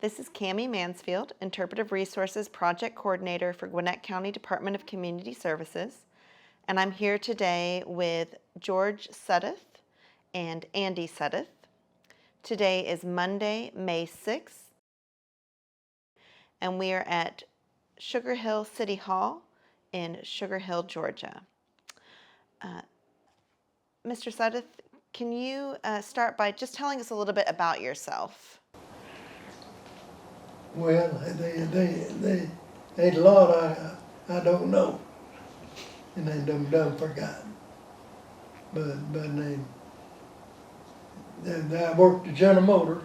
This is Cammie Mansfield, Interpretive Resources Project Coordinator for Gwinnett County Department of Community Services, and I'm here today with George Sudderth and Andy Sudderth. Today is Monday, May 6th, and we are at Sugar Hill City Hall in Sugar Hill, Georgia. Mr. Sudderth, can you start by just telling us a little bit about yourself? Well, there's a lot I don't know, and they done forgotten. But I worked at General Motors.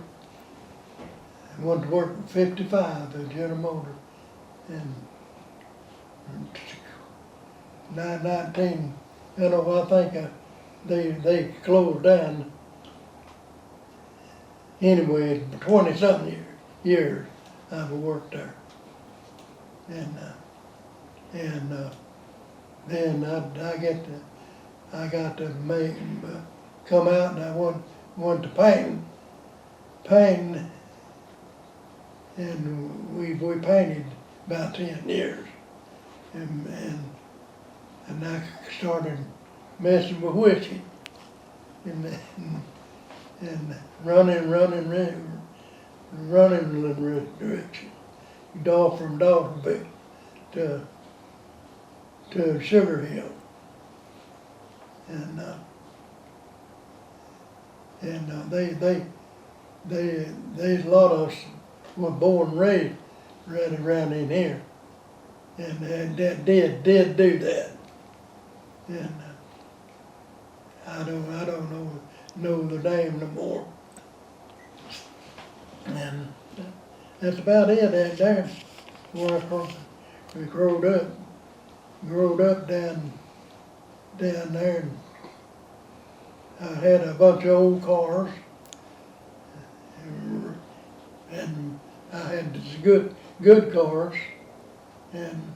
I went to work at 55 at General Motors, and 19, I think they closed down anyway. 20-something years. I've worked there, and then I got to come out, and I went to painting, and we painted about 10 years, and I started messing with whiskey, and running in the direction, from Dawsonville to Sugar Hill, and there's a lot of us were born and raised right around in here, and that did do that, and I don't know the name no more. And that's about it out there. Where we growed up down there, and I had a bunch of old cars, and I had these good cars, and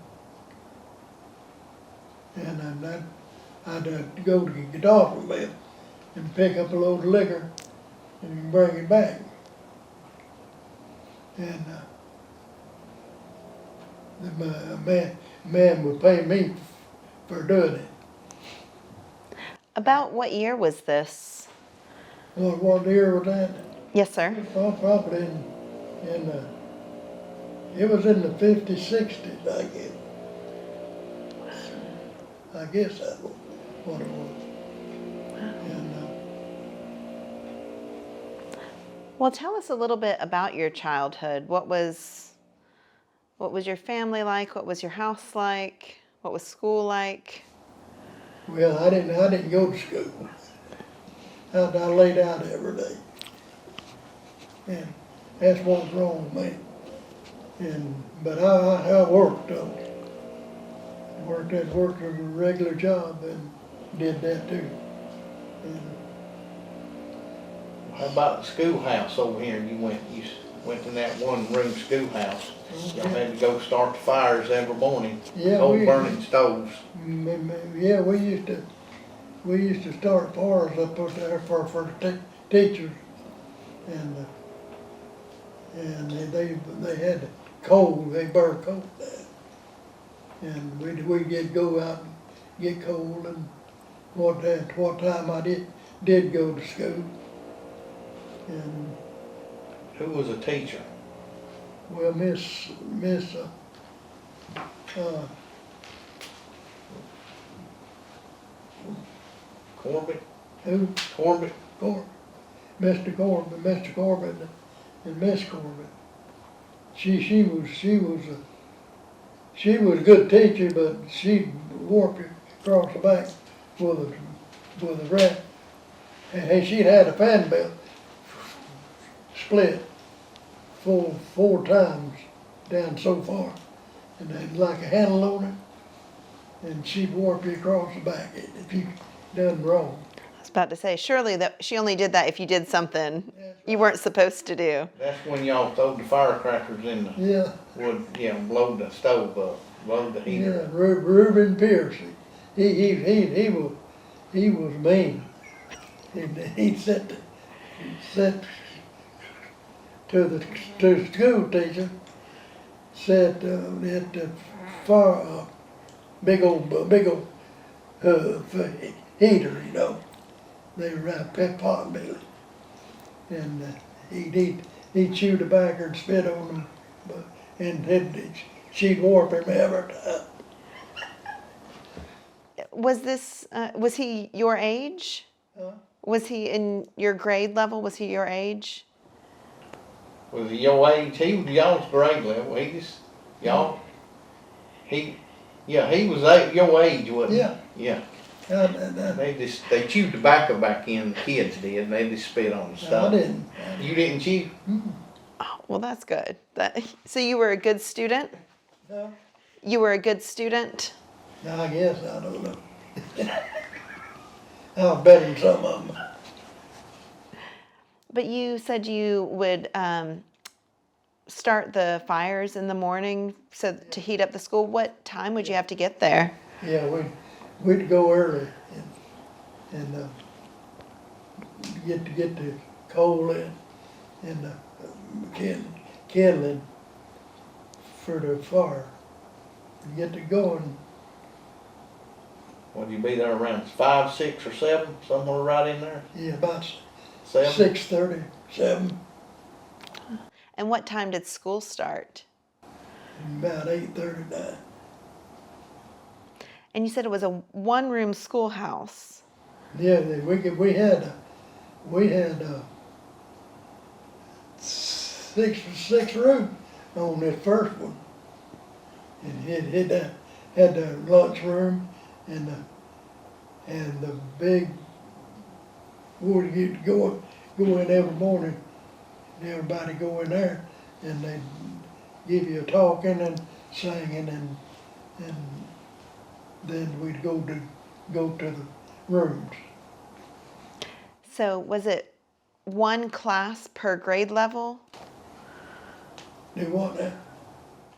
I'd go to Dawsonville and pick up a load of liquor and bring it back. And the man would pay me for doing it. About what year was this? What year was that? Yes, sir. Probably it was in the 50s, 60s, I guess. I guess that's what it was. Well, tell us a little bit about your childhood. What was your family like? What was your house like? What was school like? Well, I didn't go to school. I laid out every day, and that's what's wrong with me. But I worked though. Worked a regular job and did that too. How about the schoolhouse over here? You went to that one-room schoolhouse. Y'all had to go start the fires every morning. Yeah, old burning stoves. Yeah, we used to start fires up there for the teachers, and they had coal. They burned coal there, and we'd go out and get coal. And what time I did go to school. And Who was a teacher? well, Miss Corbett? who? Corbett? Mr. Corbett, and Miss Corbett. She was a good teacher, but she warped it across the back with a rat, and she'd had a fan belt split four times down so far, and had like a handle on it, and she warped it across the back if you done wrong. I was about to say, surely that she only did that if you did something you weren't supposed to do. That's when y'all throw the firecrackers in the Yeah. wood, blow the stove up, blow the heater. Yeah, Reuben Pierce. He was mean. He set to the school teacher, said at the far, big old heater, you know. They were right pet pot belly. And he'd chew tobacco and spit on them, and she'd warp him every time. Was he your age? Huh? Was he in your grade level? Was he your age? Was he your age? He was y'all's grade level. He just, y'all, he was your age, wasn't he? Yeah. Yeah. I They chewed tobacco back in, the kids did, and they just spit on the stuff. didn't. You didn't chew? Oh, well, that's good. So you were a good student? No, You were a good student? I guess, I don't know. I was better than some of them. But you said you would start the fires in the morning to heat up the school. What time would you have to get there? Yeah, we'd go early and get the coal in and kindling for the fire. And get to going. Would you be there around 5, 6, or 7, somewhere right in there? Yeah, about 7? 6:30, 7, And what time did school start? about 8:39. And you said it was a one-room schoolhouse. Yeah, we had six rooms on this first one, and it had the lunch room and the big where you go in every morning, and everybody go in there, and they give you a talking and singing, and then we'd go to the rooms. So was it one class per grade level? Do what now?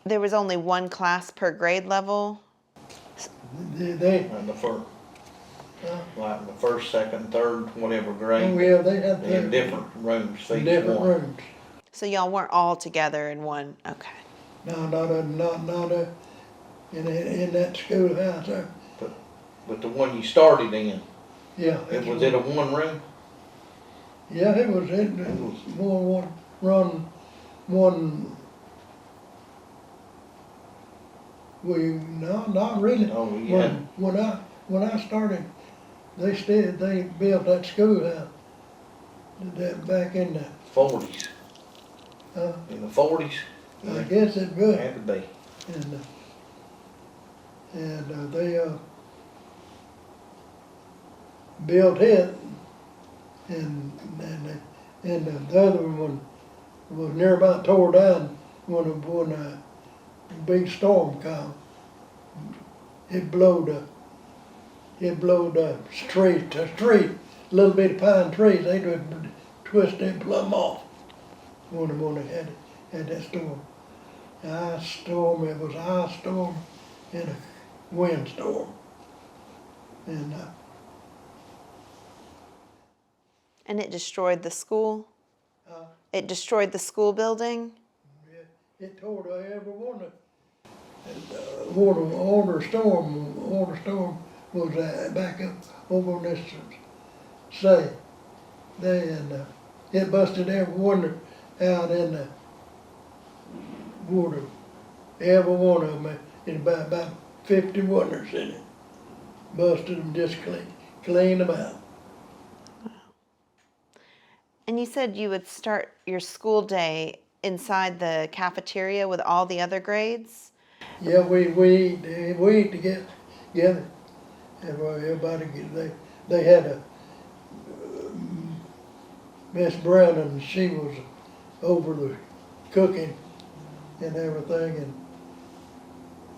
There was only one class per grade level? They And like the first, second, third, whatever grade. oh yeah, they had They had different rooms for each different one. rooms. So y'all weren't all together in one, okay. No, not in that schoolhouse there. But the one you started in, Yeah. was it a one room? Yeah, it was one. No, not really. Oh, yeah. When I started, they built that schoolhouse. That back in the 40s. In the 40s? I guess it It would. had to be. And they built it, and the other one was near about tore down when a big storm come. It blowed the street, little bit of pine trees, they would twist them plumb off when they had that storm. Ice storm, it was an ice storm and a windstorm. And it destroyed the school? Uh, It destroyed the school building? It tore every one of, and older storm was back up over on this side. It busted every one out in the water. Every one of them, in about 50 wonders in it. Busted them just clean them out. And you said you would start your school day inside the cafeteria with all the other grades? Yeah, we eat together. Everybody they had a Miss Brown, and she was over the cooking and everything, and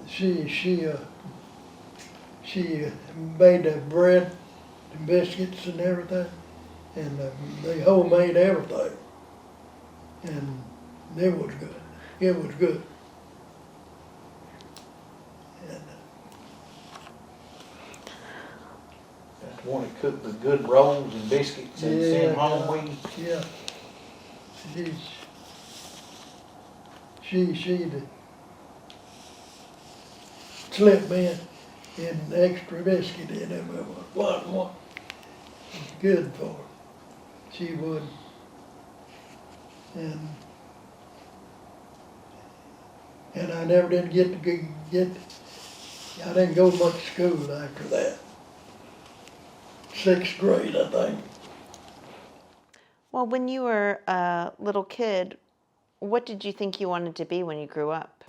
she made the bread and biscuits and everything, and they homemade everything, and it was good. It was good. And, That's the one that cooked the good rolls and biscuits and sent home with you. yeah, she'd slip me in extra biscuit in it, what good for her. She would. And I never did I didn't go much to school after that. 6th grade, I think. Well, when you were a little kid, what did you think you wanted to be when you grew up?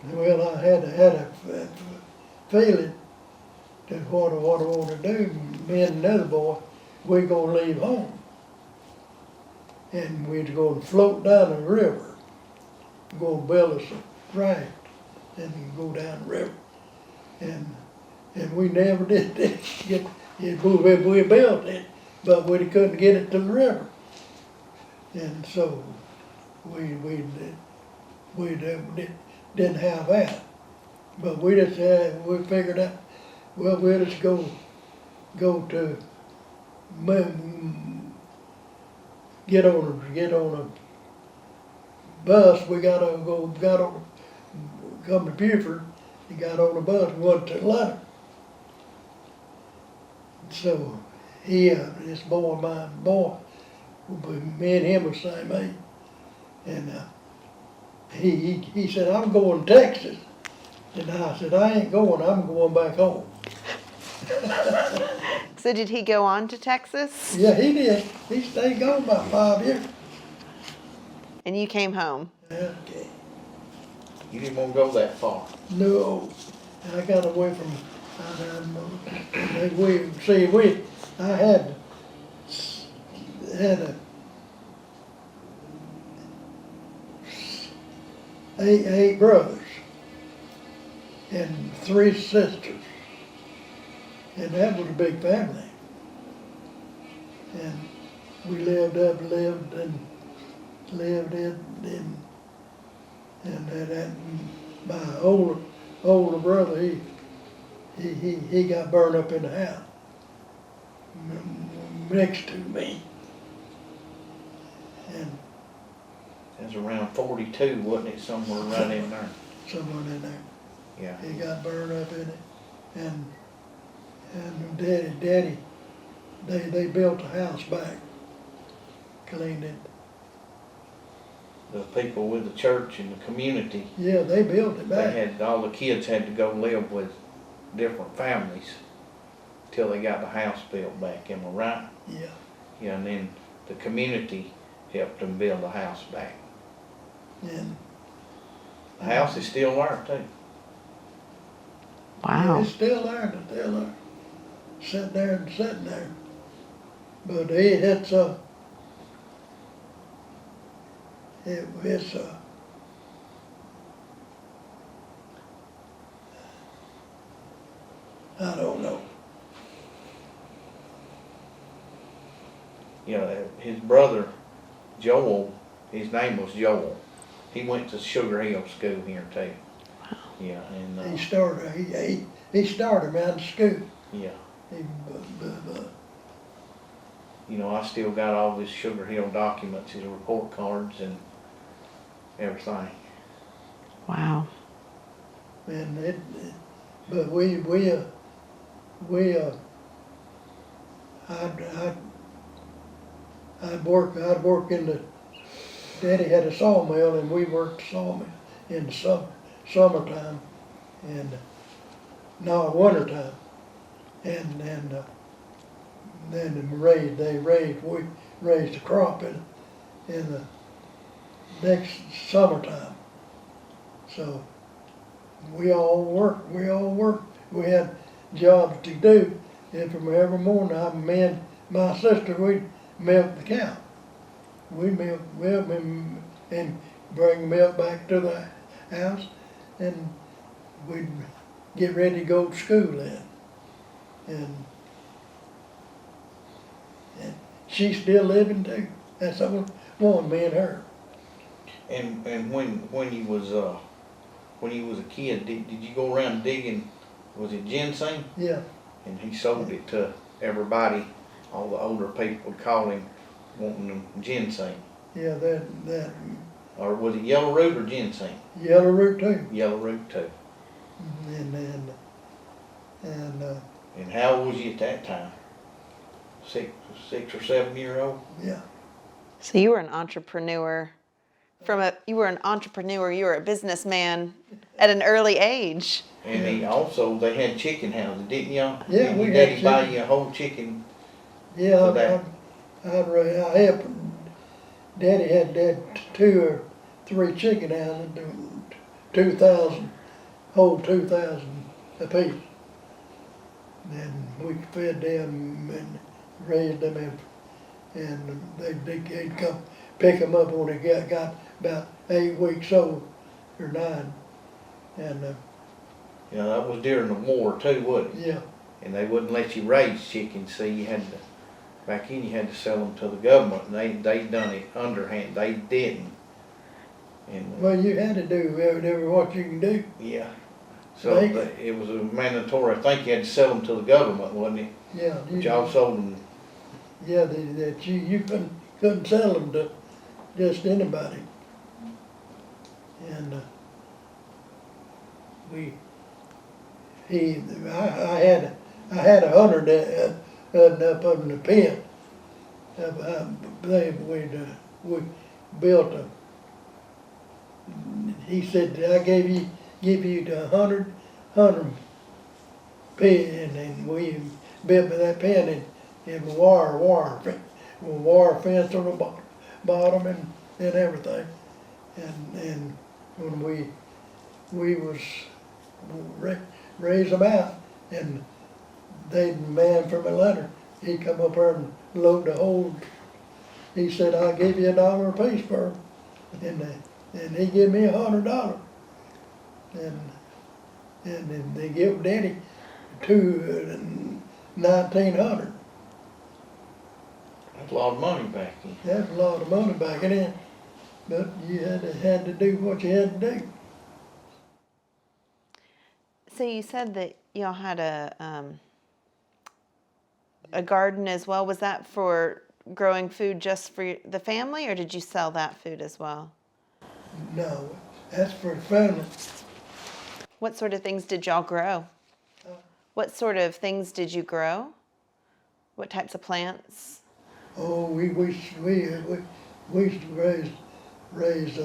Well, I had a feeling that what I want to do, me and another boy, we gonna leave home. And we'd go and float down the river, go build us a raft, and go down the river. And we never did get it. We built it, but we couldn't get it to the river. And so we didn't have that. But we just we figured out, well, we'll just go to get on a bus. We got on come to Buford and got on a bus and went to Atlanta. So this boy, me and him was the same age, and he said, I'm going to Texas. And I said, I ain't going, I'm going back home. So did he go on to Texas? Yeah, he did. He stayed gone about 5 years. And you came home? Okay. You didn't want to go that far. No, I got away from, I had eight brothers and 3 sisters, and that was a big family. And we lived my older brother, he got burned up in the house next to me. And It was around 42, wasn't it? Somewhere right in there. someone in there, Yeah. he got burned up in it. And Daddy, they built the house back, cleaned it. The people with the church and the community, Yeah, they built it they back. had, all the kids had to go live with different families till they got the house built back, am I right? Yeah, Yeah, and then the community helped them build the house back. and The house is still there too. Wow. it's still there, sitting there. But it's I don't know. You know, his brother, Joel, his name was Joel. He went to Sugar Hill School here too. Yeah, and, He started around the school. yeah. He, You know, I still got all his Sugar Hill documents, his report cards and everything. Wow. and but I'd work in the, Daddy had a sawmill and we worked the sawmill in the summertime and, no, wintertime. And then we raised a crop in the next summertime. So we all worked, we had jobs to do, and from every morning, me and my sister, we'd milk the cow. We'd milk and bring milk back to the house, and we'd get ready to go to school then. And she's still living too. That's the only one, me and her. And when you was a kid, did you go around digging, was it ginseng? Yeah, And he sold it to everybody, all the older people would call him wanting them ginseng. yeah, that Or was it yellow root or ginseng? yellow root too. Yellow root too. And And how old was you at that time? Six or 7 year old? yeah, So you were an entrepreneur you were an entrepreneur, you were a businessman at an early age. And they had chicken houses, didn't y'all? Yeah, Didn't we your had daddy buy chicken. you a whole chicken? yeah, For that. I helped. Daddy had 2 or 3 chicken houses, 2,000, whole 2,000 apiece. And we fed them and raised them, and they'd come pick them up when they got about 8 weeks old or 9. And Yeah, that was during the war too, wasn't it? yeah, And they wouldn't let you raise chickens, so you had to, back then you had to sell them to the government, and they done it underhand, they didn't. And, well, you had to do whatever what you can do. yeah, so They- it was a mandatory, I think you had to sell them to the government, wasn't it? Yeah, But y'all sold them, yeah, that you couldn't sell them to just anybody. And I had 100 up in the pen. We built a. He said, I give you the 100 pen, and we built that pen in wire fence on the bottom and everything. And when we was raise them out, and they man from Atlanta, he come up there and load the whole. He said, I'll give you $1 a piece for 'em. And he give me $100. And then they give Daddy 1,900. that's a lot of money back then. That's a lot of money back then, but you had to do what you had to do. So you said that y'all had a garden as well. Was that for growing food just for the family, or did you sell that food as well? No, that's for the family. What sort of things did y'all grow? What sort of things did you grow? What types of plants? Oh, we used to raise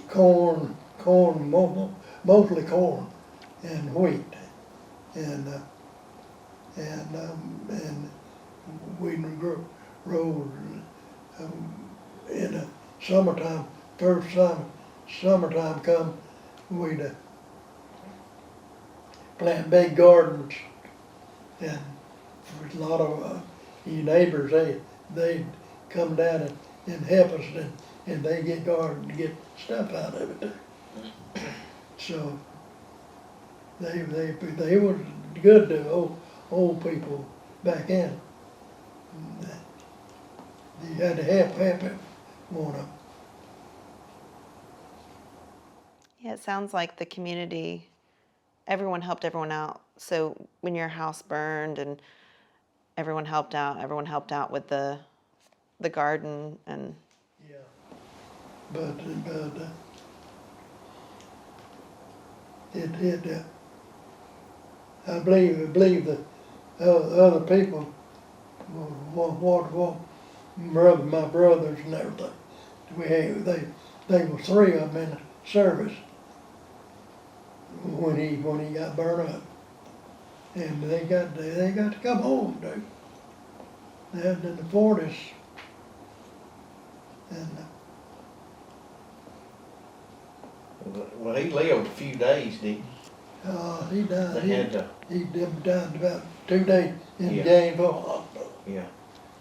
corn, mostly corn and wheat, and we grow in the summertime. First summertime come, we'd plant big gardens, and a lot of you neighbors, they'd come down and help us, and they get garden to get stuff out of it. So they was good to old people back then. You had to help one of them. Yeah, it sounds like the community, everyone helped everyone out. So when your house burned and everyone helped out with the garden and Yeah. But I believe that other people, my brothers and everything, they were 3 of them in the service when he got burned up, and they got to come home, dude. They was in the 40s, and Well, he lived a few days, didn't he died. they? Had to, He died about 2 days in Yeah. Gainesville Hospital. yeah,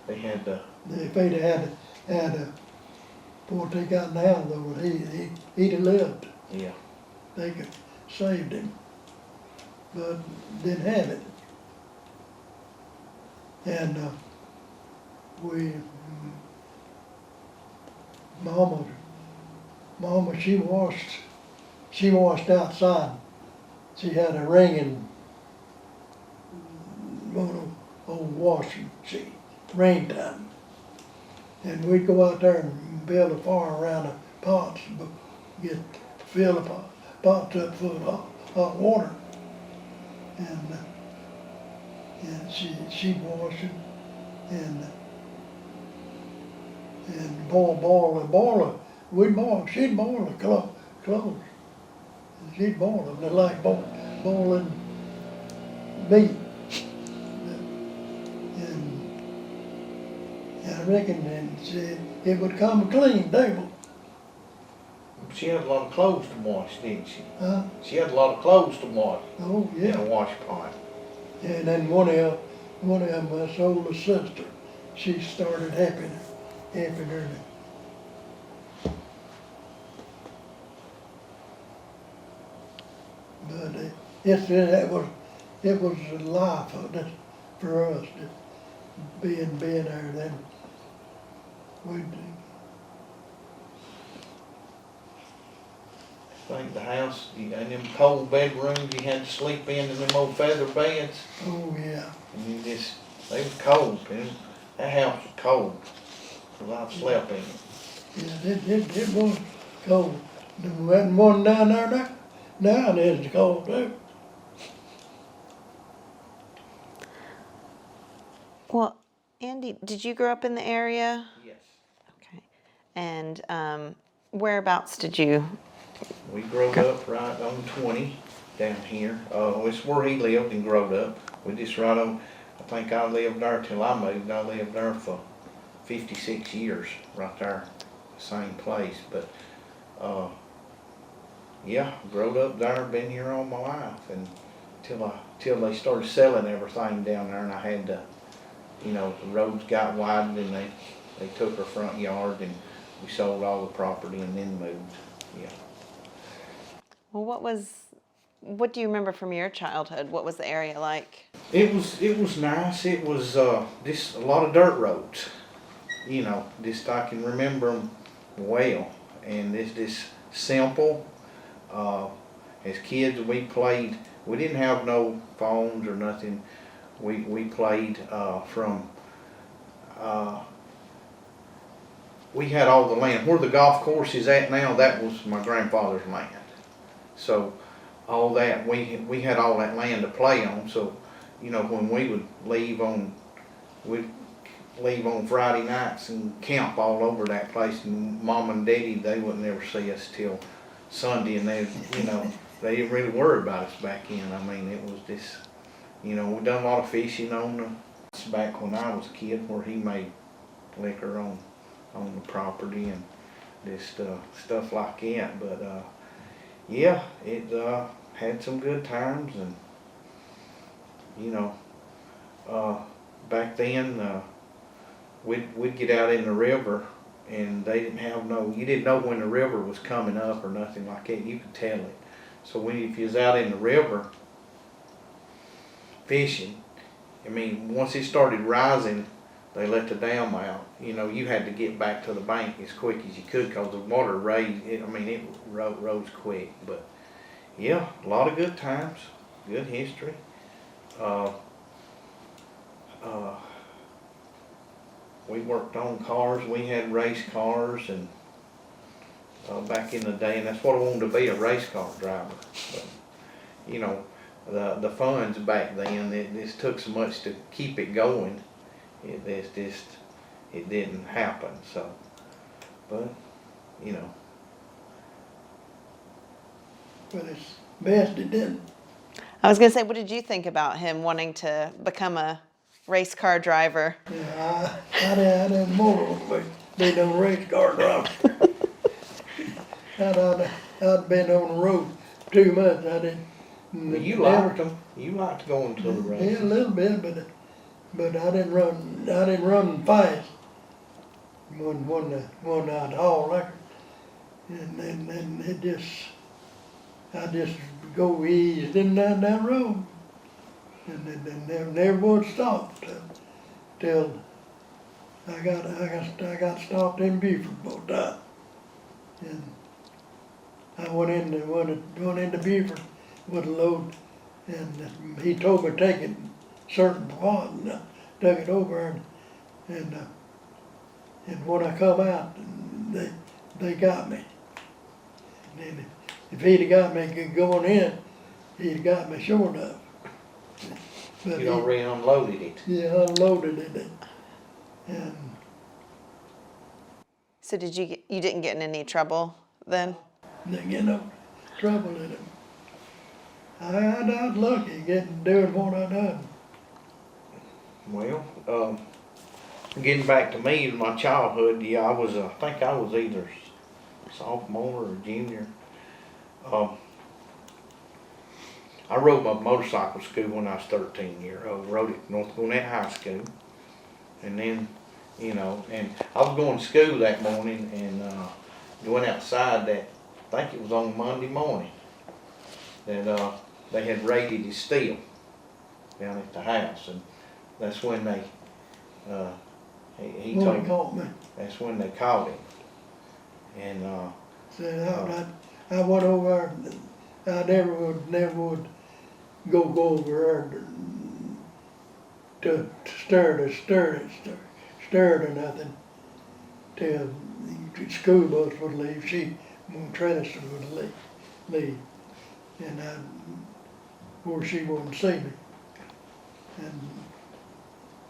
they had to, If he'd had before they got down though, he'd have lived. yeah. They could saved him, but didn't have it. And Mama, she washed outside. She had a ringing old washing machine, rain time. And we'd go out there and build a farm around the pots, but fill the pots up full of hot water. And she washed it and boil. She'd boil the clothes. She'd boil them. They like boiling meat. And I reckon it would come a clean table. She had a lot of clothes to wash, didn't she? Huh? She had a lot of clothes to wash Oh, in yeah. a wash pot. And then one of them, my oldest sister, she started helping her. But it was a life for us, being there then. I think the house, and them cold bedrooms you had to sleep in them old feather beds. Oh, yeah. And they was cold, and that house was cold. 'Cause I've slept in it. Yeah, it was cold. There wasn't one down there now it's cold too. Well, Andy, did you grow up in the area? Yes. Okay. And whereabouts did you? We grew up right on 20 down here. It's where he lived and growed up. We just right on, I think I lived there till I moved. I lived there for 56 years, right there, same place. But, yeah, growed up there, been here all my life. And till they started selling everything down there and I had to, the roads got widened and they took our front yard and we sold all the property and then moved, yeah. Well, what do you remember from your childhood? What was the area like? It was nice. It was just a lot of dirt roads. Just I can remember them well. And it's just simple. As kids, we played. We didn't have no phones or nothing. We played we had all the land. Where the golf course is at now, that was my grandfather's land. So all that, we had all that land to play on. So, when we would we'd leave on Friday nights and camp all over that place. And Mom and Daddy, they wouldn't ever see us till Sunday. And they didn't really worry about us back then. I mean, it was just, we done a lot of fishing back when I was a kid, where he made liquor on the property and just stuff like that. But yeah, it had some good times, and back then we'd get out in the river, and they didn't have you didn't know when the river was coming up or nothing like that. You could tell it. So if you was out in the river fishing, once it started rising, they let the dam out. You had to get back to the bank as quick as you could because the water raised. It rose quick. But yeah, a lot of good times, good history. We worked on cars. We had race cars, and back in the day, and that's what I wanted to be, a race car driver. But, the funds back then, it just took so much to keep it going. It didn't happen. So, but But it's best it didn't. I was going to say, what did you think about him wanting to become a race car driver? Yeah, I didn't want to be no race car driver. I'd been on the road too much. I didn't. you liked them. You liked going to the races. Yeah, a little bit, but I didn't run fast. One I'd haul liquor, and then I just go easy down that road, and then never would stop till I got stopped in Beaufort both times, and I went into Beaufort with a load, and he told me to take it certain spot, and I took it over, and when I come out, they got me. And if he'd have got me going in, he'd have got me sure enough. But You already unloaded it. yeah, unloaded it. And So you didn't get in any trouble then? didn't get no trouble in it. I got lucky doing what I done. Well, getting back to me in my childhood, yeah, I think I was either sophomore or junior. I rode my motorcycle to school when I was 13 years old. Rode it North Gwinnett High School. And then, and I was going to school that morning and went outside that, I think it was on Monday morning, that they had raided his steel down at the house. And that's when they, he told me, Caught me. that's when they caught him. And Said I went over there. I never would go over there to stir it or nothing till the school bus would leave. Treston would leave, and or she wouldn't see me.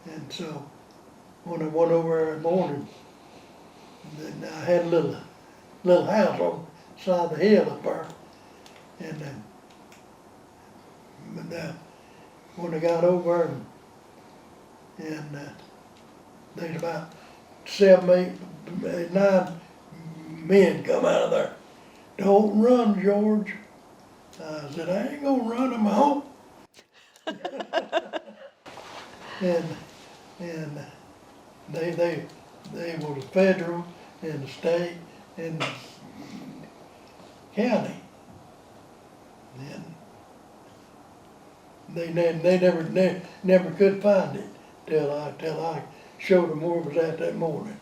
And so when I went over there in the morning, then I had a little house on the side of the hill up there. And but when I got over and there's about 7, 8, 9 men come out of there. Don't run, George. I said, I ain't gonna run, I'm home. and they was federal and the state and the county. And they never could find it till I showed them where it was at that morning.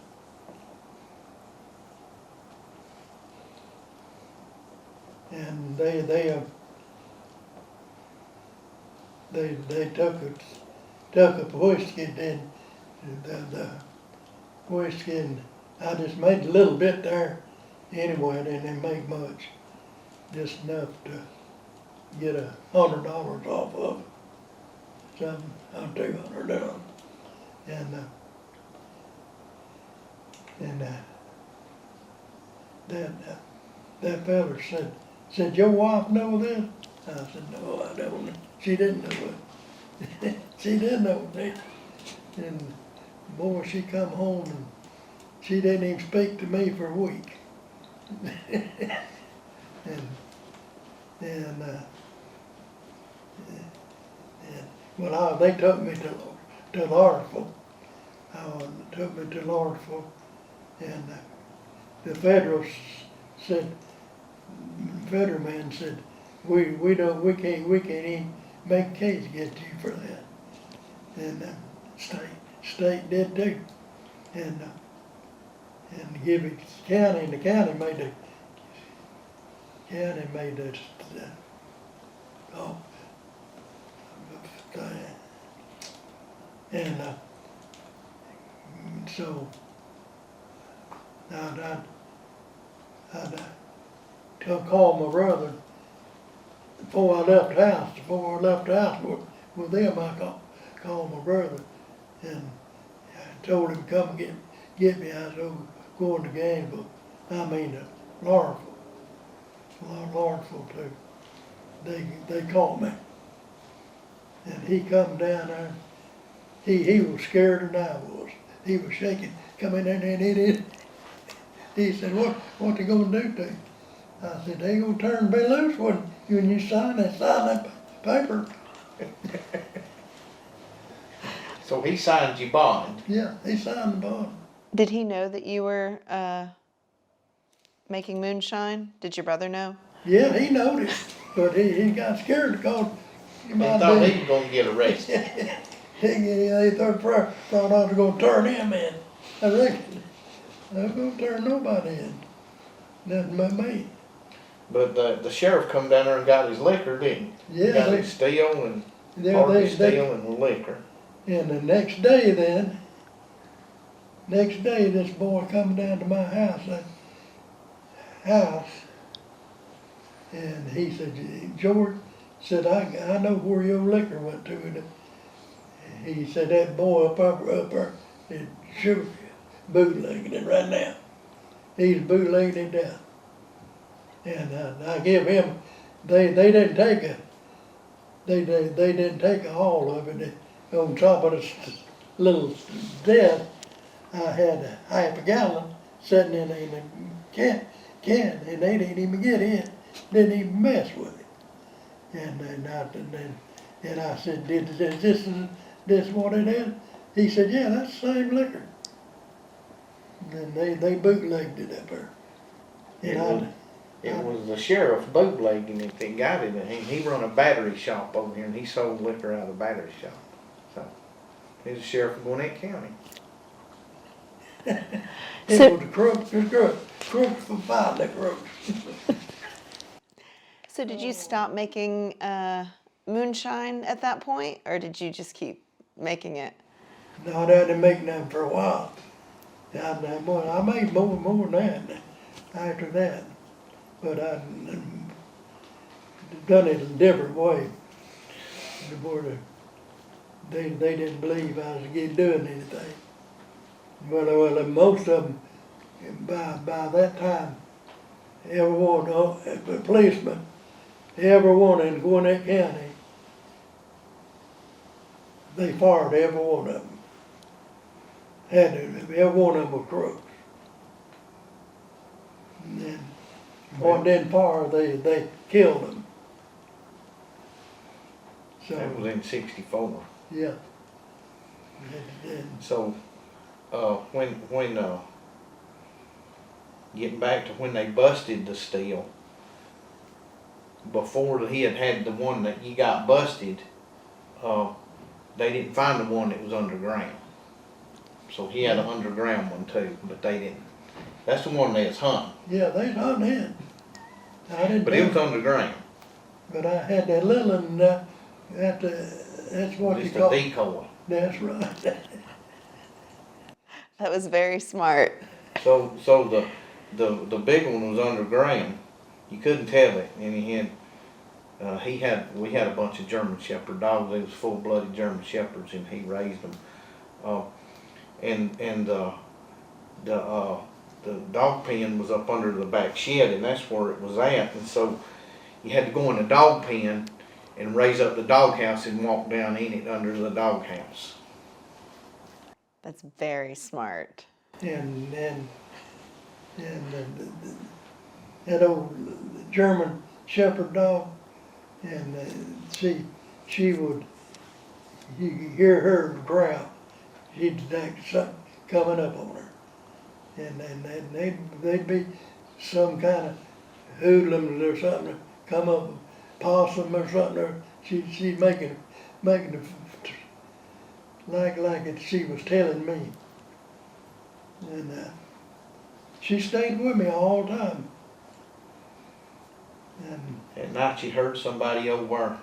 And they took a whiskey then the whiskey, and I just made a little bit there anyway. I didn't make much, just enough to get $100 off of it. Something I'm $200 down, and that fella said your wife know this? I said no, I don't. She didn't know it. She didn't know it. And boy, she come home and she didn't even speak to me for a week. Well, they took me to Lawrenceville. Took me to Lawrenceville, and the federal man said, we can't even make a case against you for that. And state did too, and give it county, and the county made the and so I'd call my brother before I left the house. Before I left the house with them, I called my brother and I told him to come and get me. I was going to Gainesville. I mean to Lawrenceville. Lawrenceville too. They called me. And he come down there. He was scared than I was. He was shaking, coming in there and he said, what they gonna do to you? I said, they gonna turn me loose when you sign that paper. so he signed your bond. Yeah, he signed the bond. Did he know that you were making moonshine? Did your brother know? Yeah, he noticed, but he got scared because He thought he was gonna get arrested. They thought I was gonna turn him in. I reckon. I was gonna turn nobody in. Nothing but me. But the sheriff come down there and got his liquor, didn't he? Yeah, Got his steel and partly steel and liquor. And the next day then, next day, this boy come down to my house, and he said, George, said, I know where your liquor went to. And he said, that boy up there is sure bootlegging it right now. He's bootlegging it down. And I give him, they didn't take they didn't take all of it. On top of the little desk, I had half a gallon sitting in a can, and they didn't even get in, didn't even mess with it. And I said, this what it is? He said, yeah, that's the same liquor. And they bootlegged it up there. It was the sheriff bootlegging it that got it, and he run a battery shop over here, and he sold liquor out of the battery shop. So, he's the sheriff of Gwinnett County. It So- was a crook for five the crooks. So did you stop making moonshine at that point, or did you just keep making it? No, I didn't make none for a while. I made more than that after that. But I done it a different way. They didn't believe I was doing anything. Well, most of them, by that time, everyone, a policeman, everyone in Gwinnett County, they fired every one of them. Every one of them was crooks. And then, one didn't fire, they killed them. That So, was in '64. yeah. And So, when getting back to when they busted the steel, before he had the one that you got busted, they didn't find the one that was underground. So he had an underground one too, but they didn't. That's the one they was hunting, yeah, they done it. I didn't. but it was underground. But I had that little one, that's what you Just a call, decoy. that's right. That was very smart. So the big one was underground. You couldn't tell it, and we had a bunch of German Shepherd dogs. They was full-blooded German Shepherds, and he raised them. The dog pen was up under the back shed, and that's where it was at. And so you had to go in the dog pen and raise up the dog house and walk down in it under the dog house. That's very smart. And that old German Shepherd dog, and she would, you could hear her growl. She'd think something coming up on her. And they'd be some kind of hoodlums or something come up, possum or something, or she'd making it like she was telling me. And she stayed with me all the time. And At night you heard somebody over where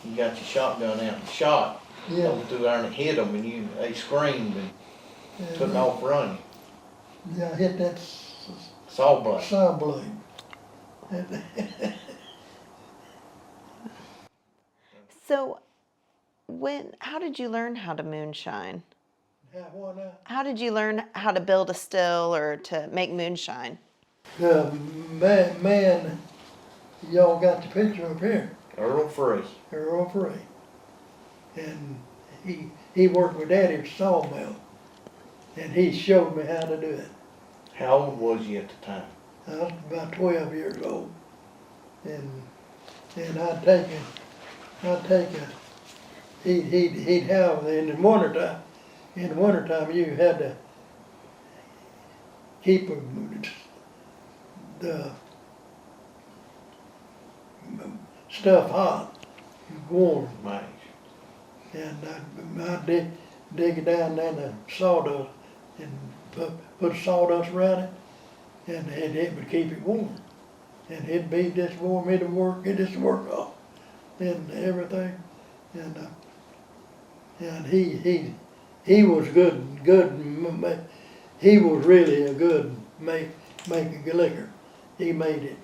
you got your shotgun out and shot yeah, over through there and it hit them, and they screamed and took off running. yeah, I hit that Saw blade. saw blade. And So how did you learn how to moonshine? have one How did you learn how to build a still or to make moonshine? The man, y'all got the picture up here, Earl Free. Earl Free. And he worked with Daddy's sawmill, and he showed me how to do it. How old was you at the time? I was about 12 years old, and he'd have, in the wintertime, you had to keep the stuff hot, warm. Mate. And I'd dig it down in the sawdust and put sawdust around it, and it would keep it warm. And it'd be this warm, it'd work off and everything. And he he was he was really a good making liquor. He made it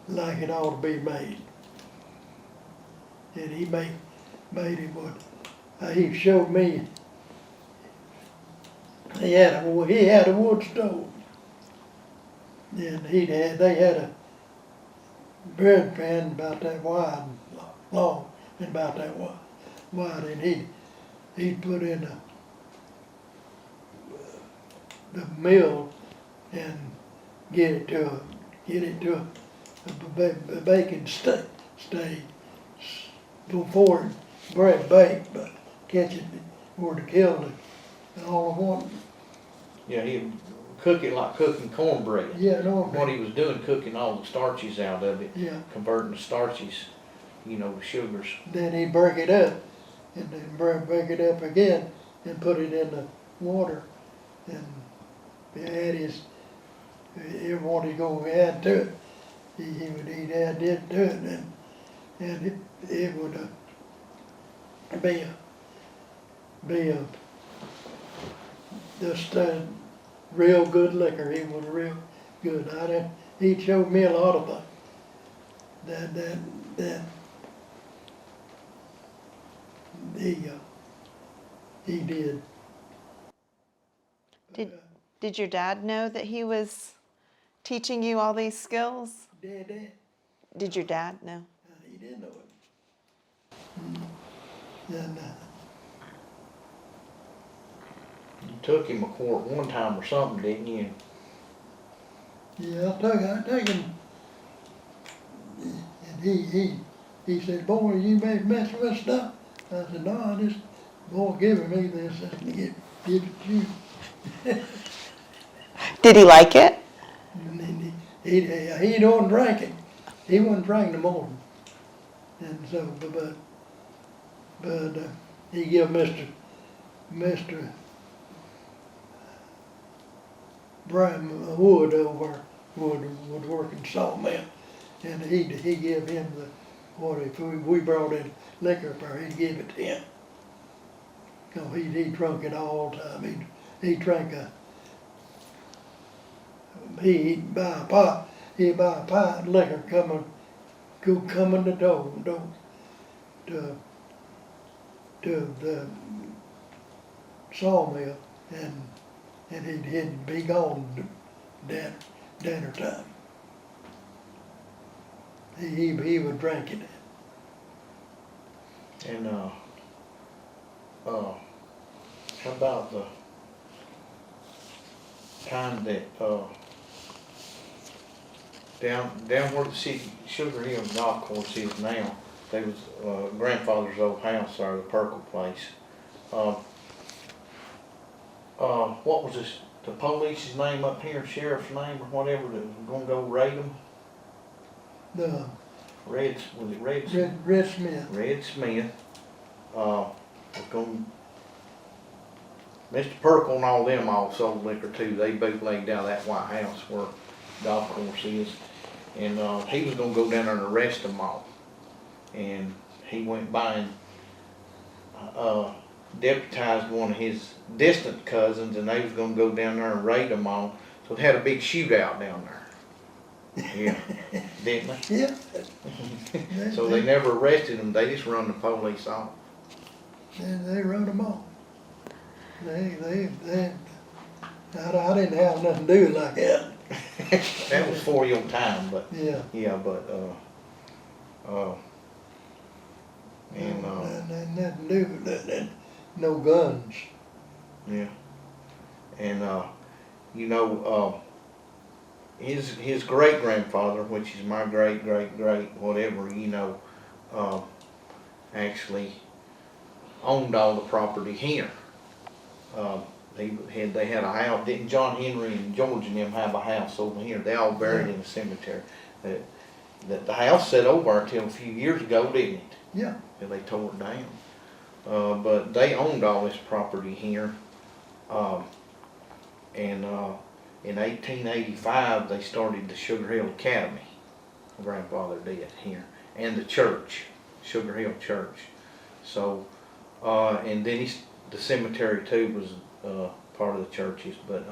like it ought to be made. And he made it what, he showed me, he had a wood stove. And they had a bread pan about that wide, long, and about that wide, and he'd put in the mill and get it to a baking stage before bread baked, but catch it before to kill it all of one. Yeah, he'd cook it like cooking cornbread. Yeah, no. What he was doing, cooking all the starches out of it, Yeah. converting the starches, to sugars. Then he'd break it up, and then break it up again, and put it in the water, and add everyone he's gonna add to it, he'd add it to it, and it would be a just a real good liquor. He was real good. He showed me a lot of things that he did. Did your dad know that he was teaching you all these skills? Dad, Did your dad know? he did know it. And You took him to court one time or something, didn't you? yeah, I took him, and he said, "Boy, you may mess with stuff." I said, "No, I just, boy, giving me this, and give it to you." Did he like it? And then he don't drink it. He wasn't drinking the morning. And so, but he give Mr. Brian Wood over would work in sawmill, and he give him if we brought in liquor for he'd give it to him. Cause he drunk it all the time. He drank he'd buy a pot of liquor coming the door to the sawmill, and he'd be gone dinner time. He would drink it. And how about the time that down where the Sugar Hill golf course is now, there was grandfather's old house there, the Perkle place. What was this? The police's name up here, sheriff's name or whatever, that was gonna go raid them? The Was it Red? Red Smith. Red Smith, was going, Mr. Perkle and all them all sold liquor too. They bootlegged out of that White House where the golf course is. And, he was gonna go down there and arrest them all. And he went by and, deputized one of his distant cousins, and they was gonna go down there and raid them all. So they had a big shootout down there. Yeah, didn't they? Yeah. So they never arrested them, they just run the police off. They wrote them off. I didn't have nothing to do like that. That was for your time, but, Yeah. yeah, but, and, Nothing to do with that. No guns. yeah. And, his great grandfather, which is my great whatever, actually owned all the property here. They had a house. Didn't John Henry and George and them have a house over here? They all buried in the cemetery. The house sat over until a few years ago, didn't it? Yeah. Till they tore it down. But they owned all this property here. And in 1885, they started the Sugar Hill Academy. My grandfather did here. And the church, Sugar Hill Church. So, and then the cemetery too was, part of the churches, but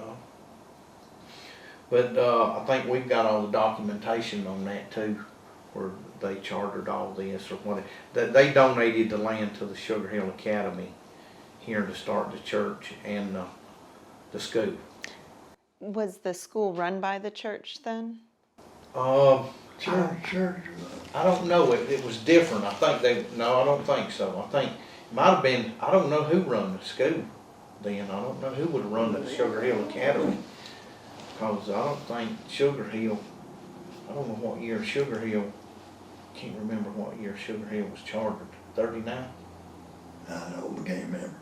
I think we've got all the documentation on that too, where they chartered all this or what, they donated the land to the Sugar Hill Academy here to start the church and, the school. Was the school run by the church then? Uh, Church, I don't know, it was different, I think no, I don't think so, I think, it might have been, I don't know who run the school then, I don't know who would have run the Sugar Hill Academy. Cause I don't think Sugar Hill, I don't know what year Sugar Hill, can't remember what year Sugar Hill was chartered, 39? I don't, can't remember.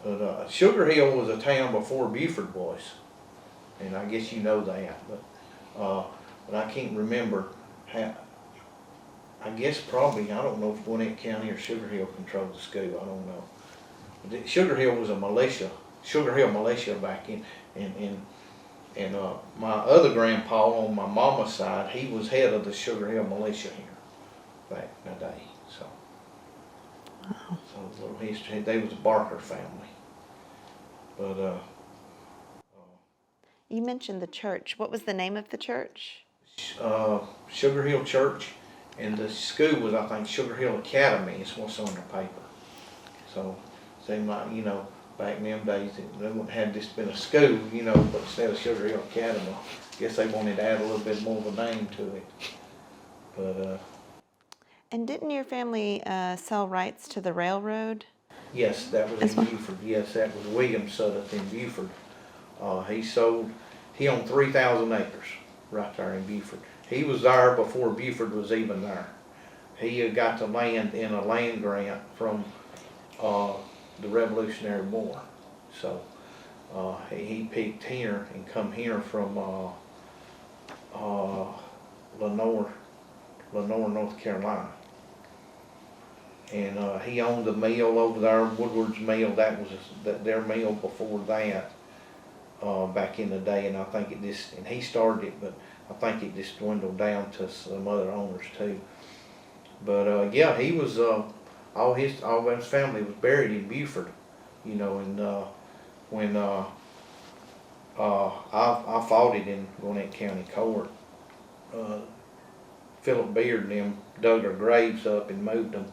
But, Sugar Hill was a town before Buford was, and I guess you know that, but I can't remember how, I guess probably, I don't know if Gwinnett County or Sugar Hill controlled the school, I don't know. But Sugar Hill was a militia, Sugar Hill militia back in my other grandpa on my mama's side, he was head of the Sugar Hill militia here back in the day, so. So a little history, they was a Barker family. But, You mentioned the church. What was the name of the church? Sugar Hill Church, and the school was, I think, Sugar Hill Academy is what's on the paper. So, seemed like, you know, back in them days, they wouldn't have this been a school, you know, but instead of Sugar Hill Academy, I guess they wanted to add a little bit more of a name to it. But, And didn't your family sell rights to the railroad? yes, that was As in well? Buford. Yes, that was William Sudderth in Buford. He owned 3,000 acres right there in Buford. He was there before Buford was even there. He got the land in a land grant from the Revolutionary War. So he picked here and come here from Lenore, North Carolina. And he owned the mill over there, Woodward's Mill. That was their mill before that, back in the day. And I think it just, and he started it, but I think it just dwindled down to some other owners too. But yeah, he was all his family was buried in Buford, you know. And when I fought it in Gwinnett County Court, Philip Beard and them dug their graves up and moved them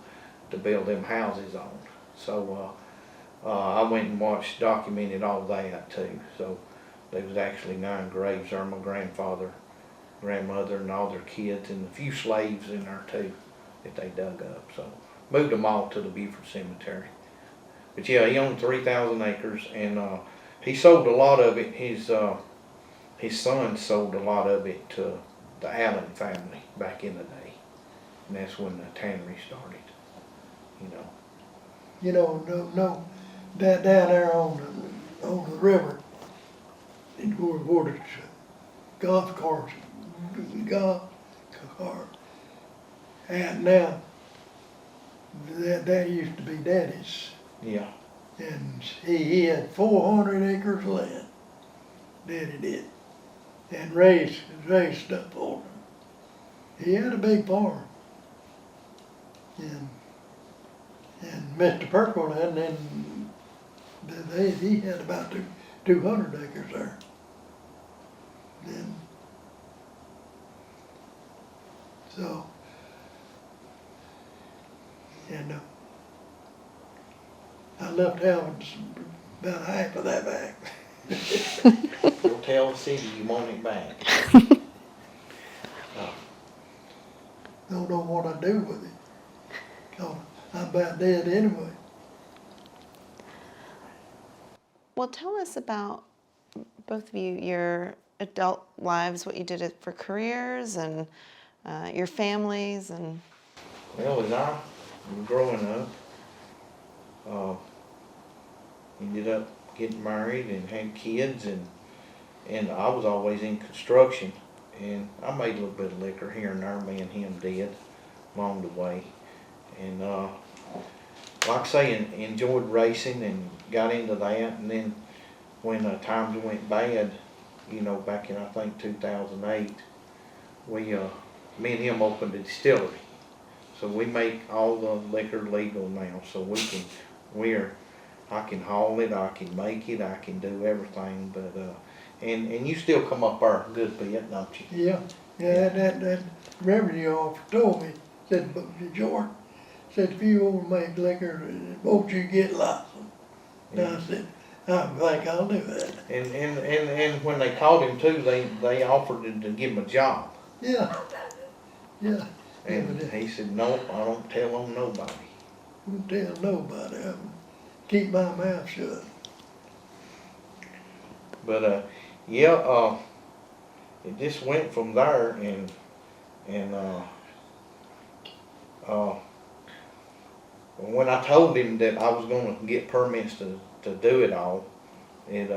to build them houses on. So I went and watched, documented all that too. So there was actually 9 graves there. My grandfather, grandmother, and all their kids, and a few slaves in there too that they dug up. So moved them all to the Buford Cemetery. But yeah, he owned 3,000 acres, and he sold a lot of it. His son sold a lot of it to the Allen family back in the day, and that's when the tannery started. You know, no, down there on the river, where the golf course, and now, that used to be Daddy's. Yeah. And he had 400 acres of land, Daddy did, and raised stuff on him. He had a big farm. And Mr. Perkle, he had about 200 acres there. And so, and I left out about half of that back. You'll tell the city you want it back. Don't know what I do with it. 'Cause I'm about dead anyway. Well, tell us about, both of you, your adult lives, what you did for careers, and your families, and... Well, as I was growing up, ended up getting married and had kids, and I was always in construction, and I made a little bit of liquor here and there. Me and him did along the way, and like I say, enjoyed racing and got into that. And then when times went bad, you know, back in I think 2008, me and him opened a distillery. So we make all the liquor legal now, so we're I can haul it, I can make it, I can do everything, but, and you still come up there a good bit, don't you? Yeah, yeah, that revenue officer told me, said, but George, said, if you over make liquor, won't you get licensed? And I said, I think I'll do that. And when they called him too, they offered to give him a job. Yeah, yeah. And he said, nope, I don't tell on nobody. Won't tell nobody, keep my mouth shut. But, yeah, it just went from there and when I told him that I was gonna get permits to do it all, it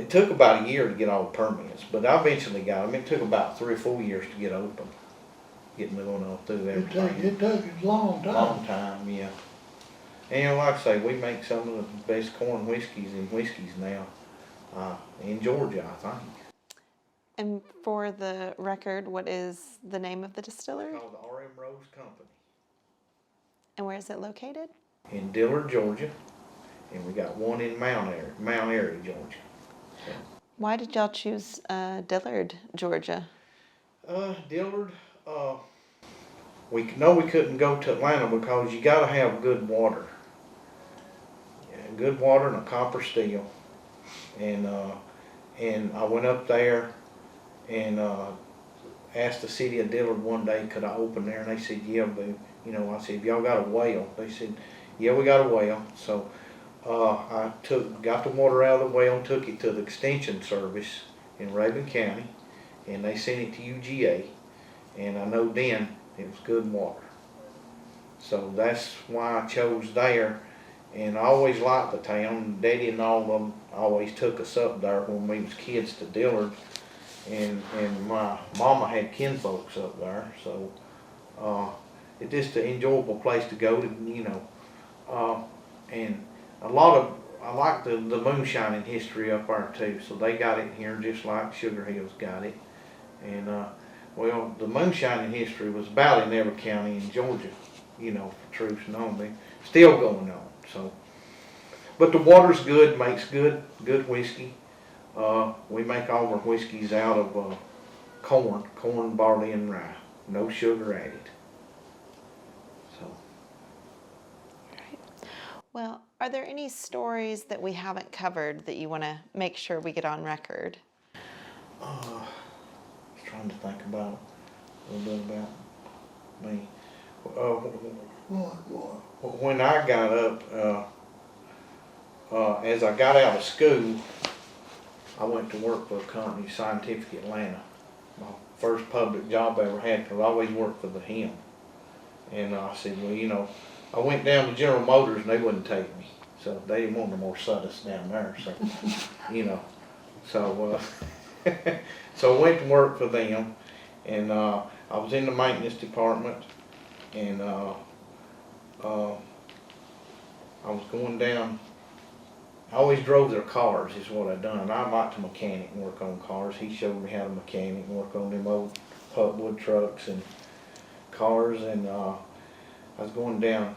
took about a year to get all the permits, but I eventually got them. It took about 3 or 4 years to get open, getting going all through everything. It took a long time. Long time, yeah. And like I say, we make some of the best corn whiskeys and whiskeys now in Georgia, I think. And for the record, what is the name of the distillery? It's called the R.M. Rose Company And where is it located? in Dillard, Georgia, and we got one in Mount Airy, Georgia. Why did y'all choose Dillard, Georgia? Dillard, we know we couldn't go to Atlanta because you got to have good water. Yeah, good water and a copper steel. And I went up there and asked the city of Dillard one day, could I open there? And they said, yeah, boo. You know, I said, y'all got a well? They said, yeah, we got a well. So I got the water out of the well and took it to the extension service in Raven County, and they sent it to UGA, and I know then it was good water. So that's why I chose there, and I always liked the town. Daddy and all of them always took us up there when we was kids to Dillard, and my mama had kinfolks up there, so it's just an enjoyable place to go to, you know, and a lot of, I like the moonshining history up there too, so they got it here just like Sugar Hill's got it. And well, the moonshining history was about in every county in Georgia, you know, for truth known, but still going on. So, but the water's good, makes good whiskey. We make all our whiskeys out of corn, barley, and rye. No sugar added. So. Well, are there any stories that we haven't covered that you want to make sure we get on record? I was trying to think about a little bit about me. When I got up, as I got out of school, I went to work for a company, Scientific Atlanta. My first public job I ever had, because I always worked for him. And I said, well, you know, I went down to General Motors and they wouldn't take me. So they didn't want no more Sudderth down there. So, you know, so so I went to work for them, and I was in the maintenance department, and I was going down. I always drove their cars is what I done. I liked to mechanic and work on cars. He showed me how to mechanic and work on them old pulpwood trucks and cars, and I was going down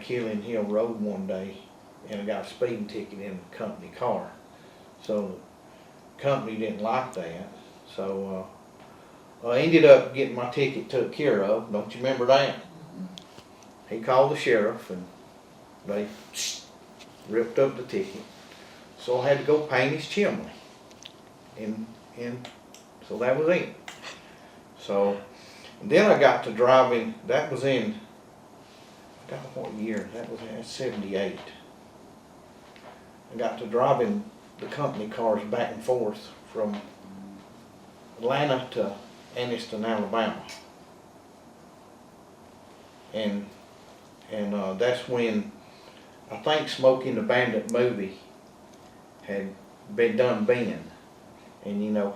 Killing Hill Road one day, and I got a speeding ticket in a company car. So the company didn't like that. So I ended up getting my ticket took care of. Don't you remember that? He called the sheriff, and they ripped up the ticket. So I had to go paint his chimney. And so that was it. So then I got to driving, that was in, I got what year? That was in 78. I got to driving the company cars back and forth from Atlanta to Anniston, Alabama. And that's when I think Smokey and the Bandit movie had been done then. And you know,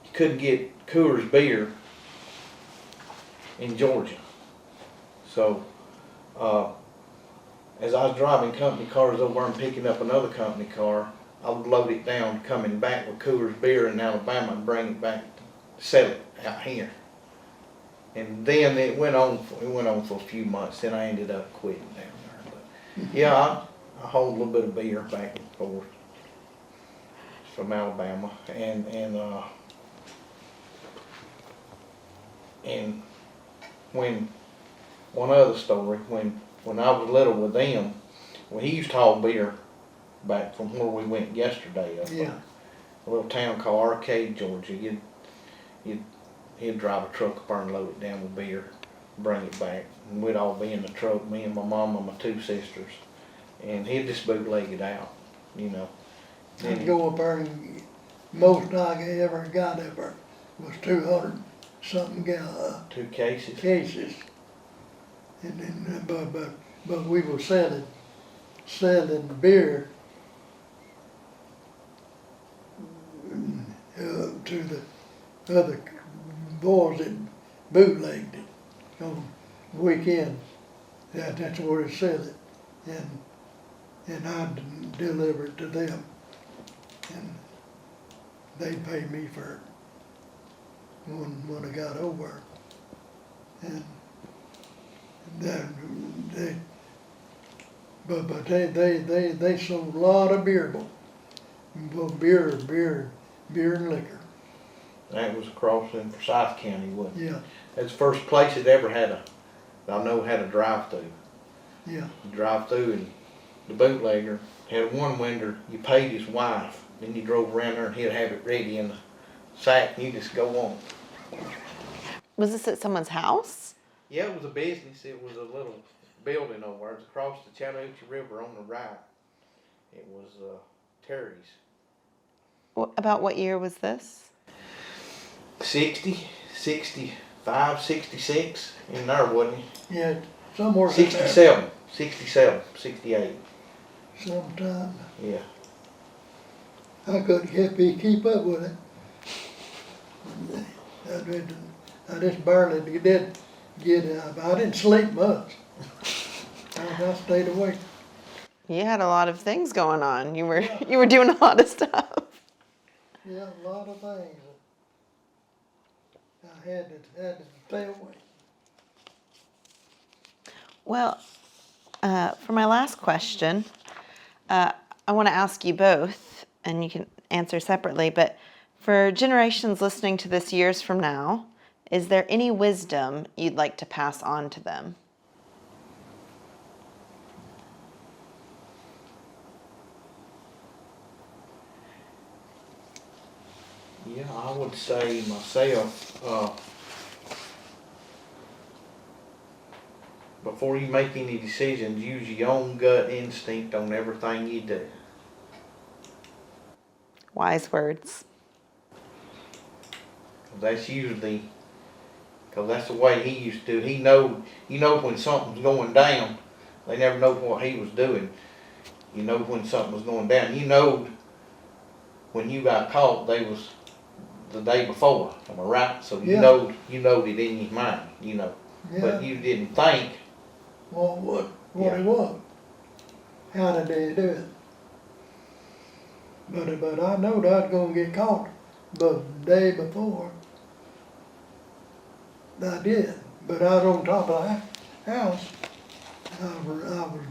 you couldn't get Coors beer in Georgia. So as I was driving company cars over and picking up another company car, I would load it down coming back with Coors beer in Alabama and bring it back, sell it out here. And then it went on for a few months, then I ended up quitting down there. But yeah, I hold a little bit of beer back and forth from Alabama, and when one other story, when I was little with them, when he used to haul beer back from where we went yesterday, up Yeah. a little town called Arcade, Georgia. He'd drive a truck up there and load it down with beer, bring it back, and we'd all be in the truck, me and my mom and my two sisters, and he'd just bootleg it out, you know. I'd go up there and most I ever got up there was 200 something 2 cases. cases. And then, but we were selling beer to the other boys that bootlegged it on weekend. That's where it said it, and I'd deliver it to them, and they'd pay me for it when I got over, and then they sold a lot of beer, both beer and liquor. That was across in Forsyth County, wasn't it? Yeah, That's the first place that ever had a drive-through. yeah, You drive through and the bootlegger had one window, you paid his wife, then you drove around there and he'd have it ready in the sack and you just go on. Was this at someone's house? Yeah, it was a business. It was a little building over there. It's across the Chattahoochee River on the right. It was Terry's. About what year was this? 60, 65, 66 in there, wasn't he? yeah, somewhere in there 67, 67, 68. sometime. Yeah. I couldn't keep up with it. I just barely did get up. I didn't sleep much. I stayed awake. You had a lot of things going on. You were doing a lot of stuff. Yeah, a lot of things. I had to stay awake. Well, for my last question, I want to ask you both, and you can answer separately, but for generations listening to this years from now, is there any wisdom you'd like to pass on to them? Yeah, I would say myself, before you make any decisions, use your own gut instinct on everything you do. Wise words. That's usually, because that's the way he used to. You know when something's going down. They never know what he was doing. You know when something was going down. You know when you got caught, they was the day before. Am I right? So you Yeah. know it in your mind. You know, Yeah. but you didn't think. Well, what Yeah. it was. How did they do it? But I knowed I was gonna get caught, but the day before, I did. But I was on top of the house. I was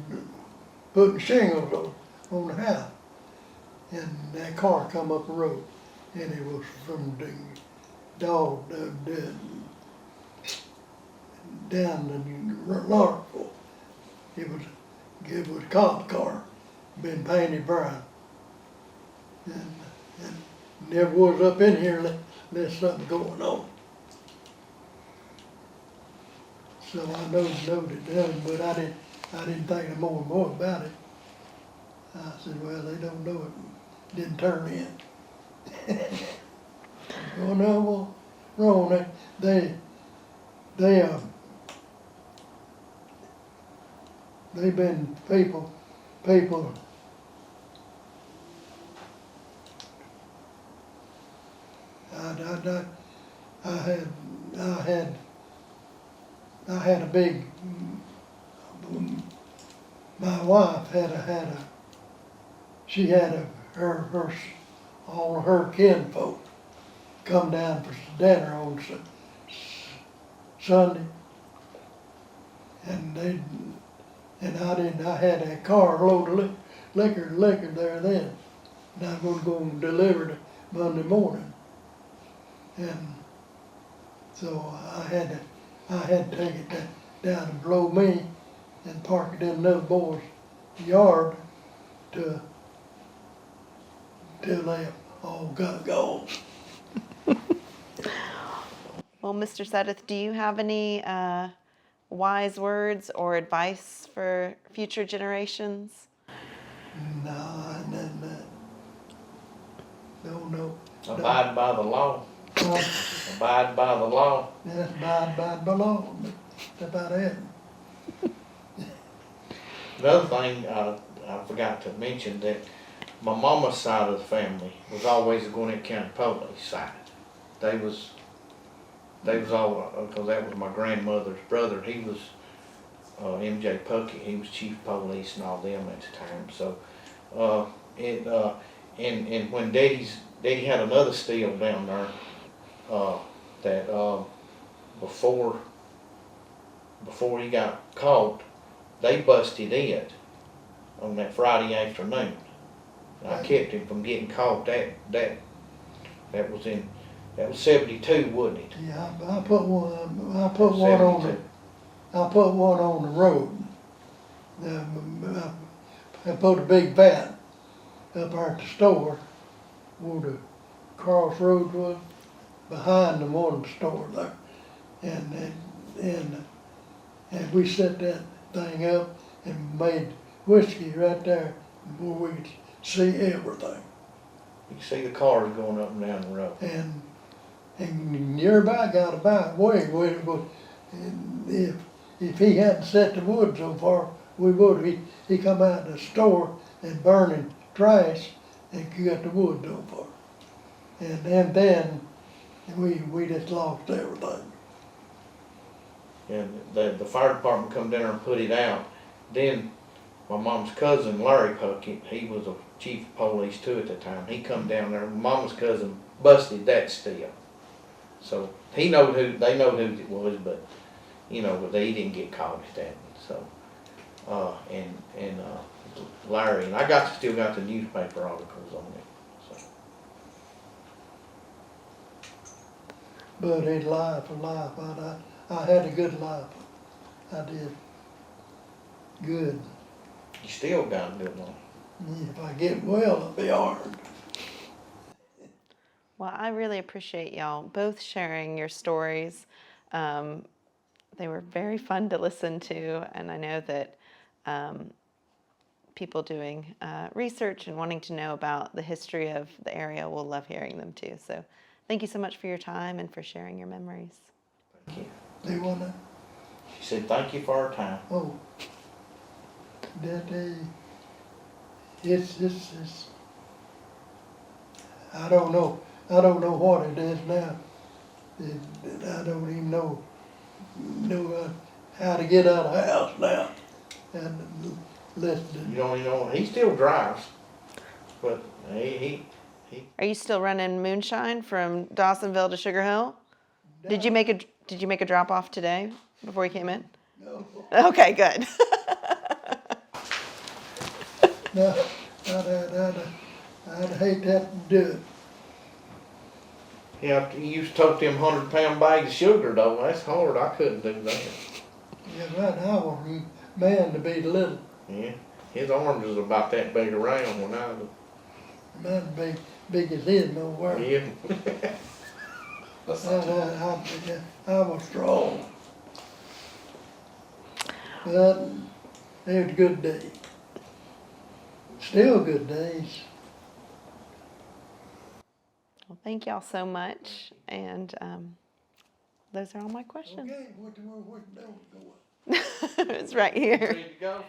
putting shingles on the house, and that car come up the road, and it was from the dog down the Larkville. It was a cop car, been painted brown. And never was up in here unless something going on. So I knowed it done, but I didn't think no more about it. I said, well, they don't know it, didn't turn in. Oh no, well, wrong, they've been people, I had a big, my wife she had all her kinfolk come down for dinner on Sunday. And I had a car load of liquor there then. And I was gonna go and deliver it Monday morning. And so I had to take it down and below me and park it in another boy's yard till they all got gone. Well, Mr. Sudderth, do you have any wise words or advice for future generations? No, no. Abide by the law. Uh, Abide by the law. That's by the law. That's about it. Another thing I forgot to mention that my mama's side of the family was always the Gwinnett County Police side. They was all, because that was my grandmother's brother. He was M.J. Puckett. He was chief of police and all them at the time. So, and when Daddy had another steal down there that before he got caught, they busted it on that Friday afternoon. And I kept him from getting caught. That was 72, wasn't it? Yeah, I put one on 72. I put one on the road. I put a big vat up there at the store where the crossroads was, behind the one store there. And we set that thing up and made whiskey right there where we could see everything. You can see the cars going up and down the road. And everybody got about way with it, but if he hadn't set the wood so far, we would. He come out of the store and burning trash and got the wood so far. And then we just lost everything. And the fire department come down there and put it out. Then my mom's cousin, Larry Puckett, he was a chief of police too at the time. He come down there. My mom's cousin busted that steal. So they know who it was, but they didn't get caught at that. So Larry, and I still got the newspaper articles on it. So. But his life, I had a good life. I did. Good. You still got a good one. If I get well, I'll be armed. Well, I really appreciate y'all both sharing your stories. They were very fun to listen to, and I know that people doing research and wanting to know about the history of the area will love hearing them too. So thank you so much for your time and for sharing your memories. Thank you. They wanna, She said, thank you for our time. oh, that it's, I don't know what it is now. I don't even know how to get out of the house now. And listen. You don't even know, he still drives, but he Are you still running moonshine from Dawsonville to Sugar Hill? Did you make a drop off today before you came in? No, Okay, good. no, I'd hate to have to do it. Yeah, he used to tote them 100-pound bags of sugar though. That's hard. I couldn't do that. Yeah, right now I want a man to be little. Yeah, his arms was about that big around when I was. Mine big as his nowhere. Yeah. I was strong. But it was a good day. Still good days. Well, thank y'all so much, and those are all my questions. Okay, what the note going? It's right here. Ready to go?